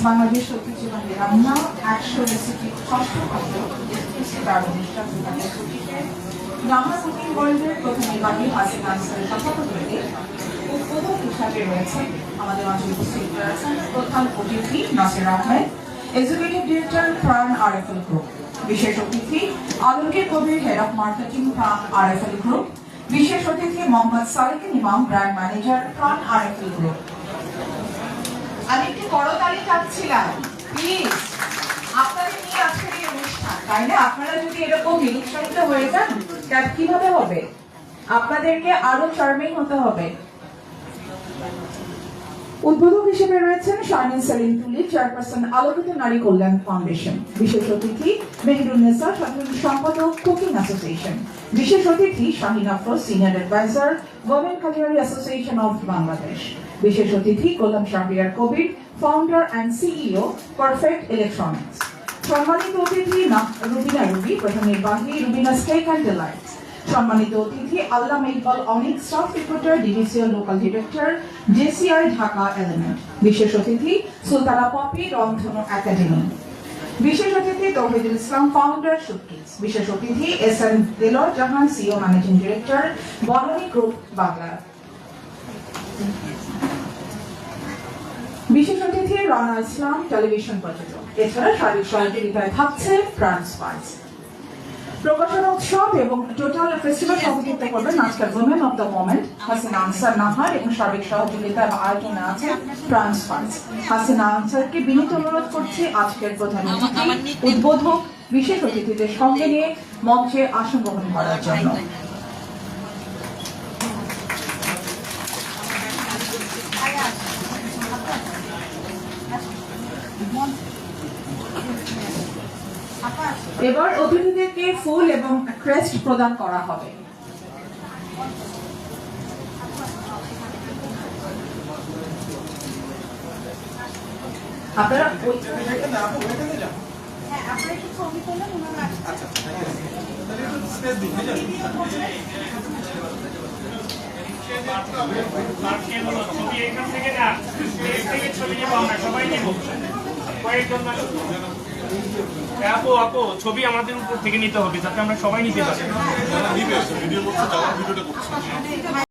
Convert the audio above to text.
বাংলাদেশ ঐতিহ্যবাহী রান্না 100 রেসিপি ষষ্ঠ খণ্ড রান্না কুকিং ওয়ার্ল্ডের প্রথম নির্বাহী হাসিন আনসারের সভাপতিত্বে উদ্বোধক হিসাবে রয়েছেন আমাদের মাঝে উপস্থিত রয়েছেন প্রধান অতিথি নাসির আহমেদ, এক্সিকিউটিভ ডিরেক্টর প্রাণ আরএফএল গ্রুপ, বিশেষ অতিথি আলমগীর কবির, হেড অফ মার্কেটিং প্রাণ আরএফএল গ্রুপ, বিশেষ অতিথি মোহাম্মদ সালেকিন ইমাম, ব্র্যান্ড ম্যানেজার প্রাণ আরএফএল গ্রুপ। আমি একটু করতালি চাচ্ছিলাম, প্লিজ আপনাদের নিয়ে আজকের এই অনুষ্ঠান, তাই না? আপনারা যদি এরকম নিরুৎসাহিত হয়ে যান কিভাবে হবে? আপনাদেরকে আরো চার্মিং হতে হবে। উদ্বোধক হিসেবে রয়েছেন শারমিন সেলিম তুলি, চেয়ারপারসন আলোকিত নারী কল্যাণ ফাউন্ডেশন, বিশেষ অতিথি মেহেরুন্নেসা, সাধারণ সম্পাদক কুকিং অ্যাসোসিয়েশন, বিশেষ অতিথি Shahin Afroz, senior advisor women culinary association of Bangladesh, বিশেষ অতিথি Golam Shahriar Kabir, founder and CEO perfect electronics, সম্মানিত অতিথি রুবিনা রুবি, প্রধান নির্বাহী রুবিনা স্টেক অ্যান্ড ডিলাইটস, সম্মানিত অতিথি আল্লামা ইকবাল অনিক, স্টাফ রিক্রুটার, ডিভিসিও local director, JCI Dhaka element, বিশেষ অতিথি সুলতানা পপি, রংধনু একাডেমি, বিশেষ অতিথি তৌহিদুল ইসলাম, ফাউন্ডার সুটকিস, বিশেষ অতিথি SN Delwar Jahan, CEO managing director Banani group Bangla, বিশেষ অতিথি রানা ইসলাম, টেলিভিশন প্রযোজক। এছাড়া শারীরিক সহযোগিতায় থাকছে প্রাণ স্পাইস। প্রকাশনা উৎসব এবং টোটাল ফেস্টিভ্যাল সভাপতিত্ব করবেন আজকের women of the moment Hasina answer Nahar এবং সার্বিক সহযোগিতায় আয়োজনে আছে প্রাণ স্পাইস। হাসিনা আনসারকে বিনীত অনুরোধ করছি আজকের প্রধান অতিথি উদ্বোধক বিশেষ অতিথিদের সঙ্গে নিয়ে মঞ্চে আসন গ্রহণ করার জন্য। এবার অতিথিদেরকে ফুল এবং ক্রেস্ট প্রদান করা হবে। আপনারা আপু ছবি আমাদের উপর থেকে নিতে হবে যাতে আমরা সবাই নিতে পারি।